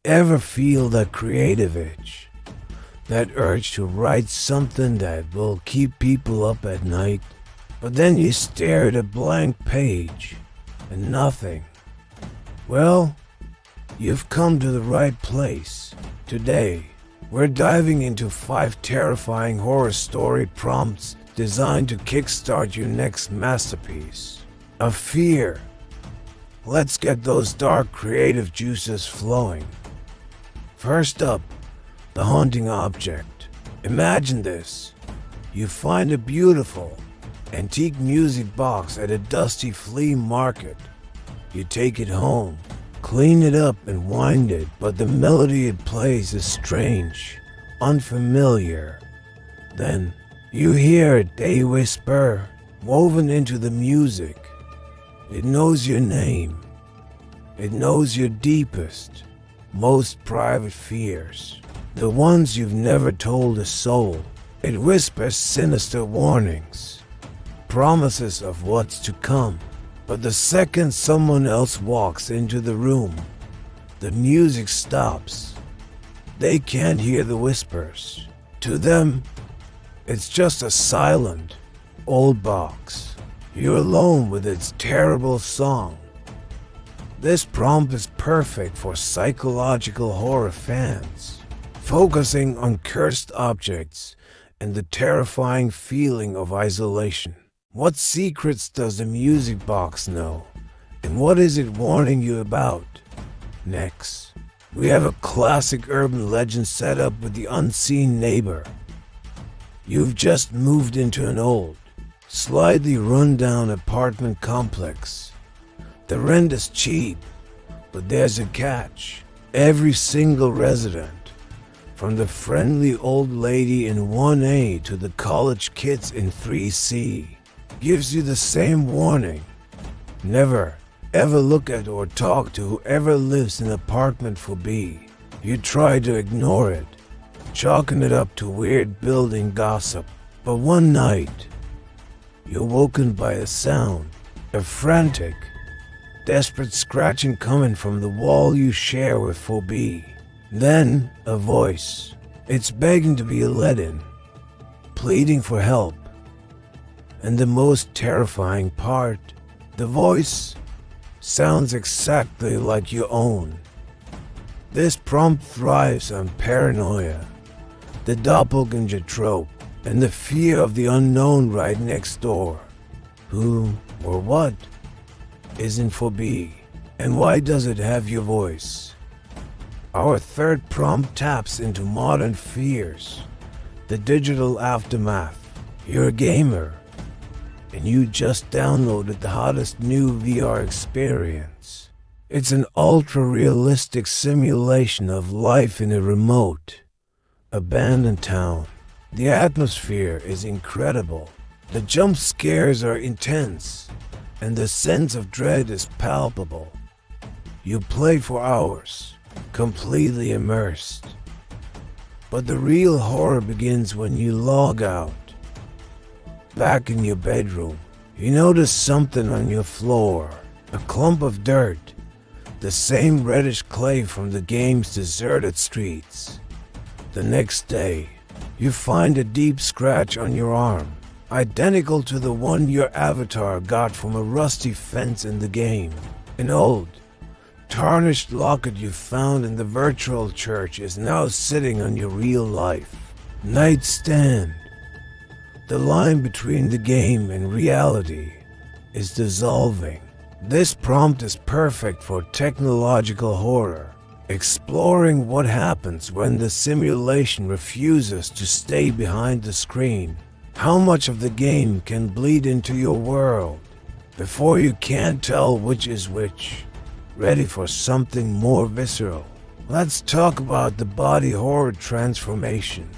Ever feel that creative itch? That urge to write something that will keep people up at night? But then you stare at a blank page and nothing. Well, you've come to the right place. Today, we're diving into 5 terrifying horror story prompts designed to kickstart your next masterpiece of fear. Let's get those dark creative juices flowing. First up, the haunting object. Imagine this. You find a beautiful, antique music box at a dusty flea market. You take it home, clean it up and wind it, but the melody it plays is strange, unfamiliar. Then, you hear a day whisper woven into the music. It knows your name. It knows your deepest, most private fears, the ones you've never told a soul. It whispers sinister warnings, promises of what's to come. But the second someone else walks into the room, the music stops. They can't hear the whispers. To them, it's just a silent, old box. You're alone with its terrible song. This prompt is perfect for psychological horror fans, focusing on cursed objects and the terrifying feeling of isolation. What secrets does the music box know? And what is it warning you about? Next, we have a classic urban legend set up with the unseen neighbor. You've just moved into an old, slightly run-down apartment complex. The rent is cheap, but there's a catch. Every single resident, from the friendly old lady in 1A to the college kids in 3C, gives you the same warning. Never, ever look at or talk to whoever lives in apartment 4B. You try to ignore it, chalking it up to weird building gossip. But one night, you're woken by a sound, a frantic, desperate scratching coming from the wall you share with 4B. Then, a voice. It's begging to be let in, pleading for help. And the most terrifying part, the voice sounds exactly like your own. This prompt thrives on paranoia, the doppelgänger trope, and the fear of the unknown right next door. Who or what is in 4B, and why does it have your voice? Our third prompt taps into modern fears, the digital aftermath. You're a gamer, and you just downloaded the hottest new VR experience. It's an ultra-realistic simulation of life in a remote, abandoned town. The atmosphere is incredible. The jump scares are intense, and the sense of dread is palpable. You play for hours, completely immersed. But the real horror begins when you log out. Back in your bedroom, you notice something on your floor, a clump of dirt, the same reddish clay from the game's deserted streets. The next day, you find a deep scratch on your arm, identical to the one your avatar got from a rusty fence in the game. An old, tarnished locket you found in the virtual church is now sitting on your real life nightstand. The line between the game and reality is dissolving. This prompt is perfect for technological horror, exploring what happens when the simulation refuses to stay behind the screen. How much of the game can bleed into your world before you can't tell which is which? Ready for something more visceral? Let's talk about the body horror transformation.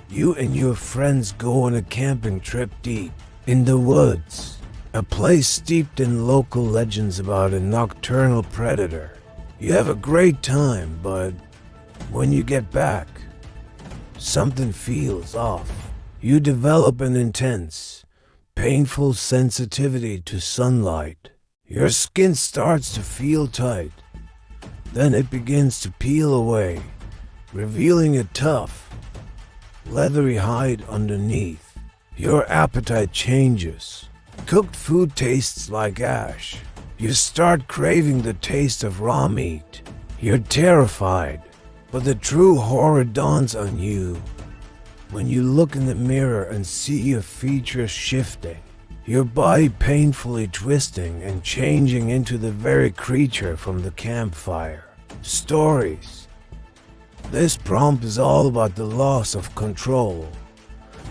You and your friends go on a camping trip deep in the woods, a place steeped in local legends about a nocturnal predator. You have a great time, but when you get back, something feels off. You develop an intense, painful sensitivity to sunlight. Your skin starts to feel tight. Then it begins to peel away, revealing a tough, leathery hide underneath. Your appetite changes. Cooked food tastes like ash. You start craving the taste of raw meat. You're terrified, but the true horror dawns on you when you look in the mirror and see your features shifting, your body painfully twisting and changing into the very creature from the campfire. Stories. This prompt is all about the loss of control,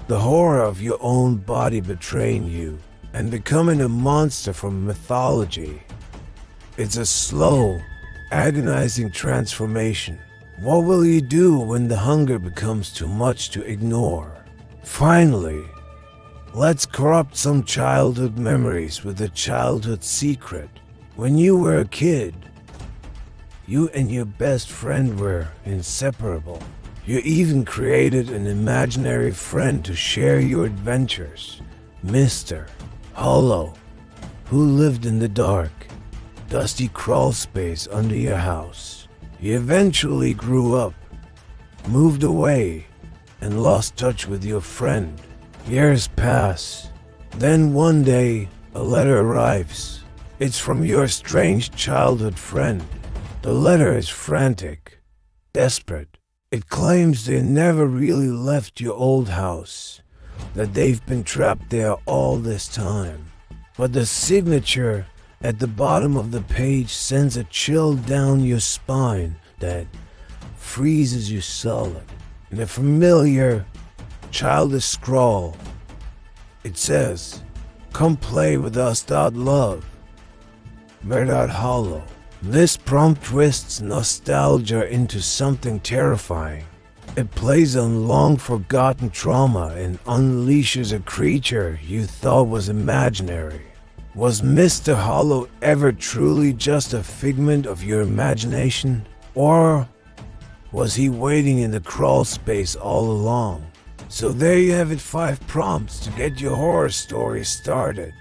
the horror of your own body betraying you and becoming a monster from mythology. It's a slow, agonizing transformation. What will you do when the hunger becomes too much to ignore? Finally, let's corrupt some childhood memories with a childhood secret. When you were a kid, you and your best friend were inseparable. You even created an imaginary friend to share your adventures, Mr. Hollow, who lived in the dark, dusty crawl space under your house. You eventually grew up, moved away, and lost touch with your friend. Years pass. Then one day, a letter arrives. It's from your strange childhood friend. The letter is frantic, desperate. It claims they never really left your old house, that they've been trapped there all this time. But the signature at the bottom of the page sends a chill down your spine that freezes you solid. In a familiar, childish scrawl, it says, "Come play with us, love, Hollow." This prompt twists nostalgia into something terrifying. It plays on long-forgotten trauma and unleashes a creature you thought was imaginary. Was Mr. Hollow ever truly just a figment of your imagination? Or was he waiting in the crawl space all along? So there you have it, 5 prompts to get your horror story started.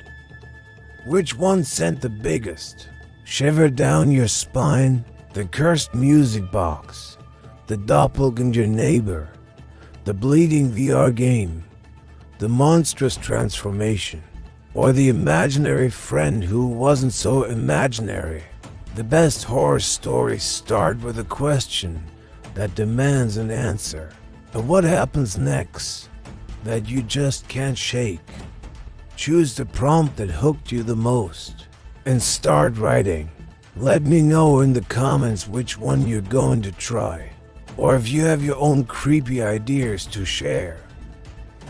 Which one sent the biggest shiver down your spine? The cursed music box, the doppelgänger neighbor, the bleeding VR game, the monstrous transformation, or the imaginary friend who wasn't so imaginary? The best horror stories start with a question that demands an answer. And what happens next that you just can't shake? Choose the prompt that hooked you the most and start writing. Let me know in the comments which one you're going to try, or if you have your own creepy ideas to share.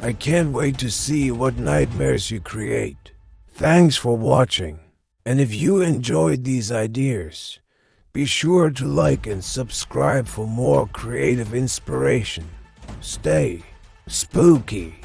I can't wait to see what nightmares you create. Thanks for watching, and if you enjoyed these ideas, be sure to like and subscribe for more creative inspiration. Stay spooky.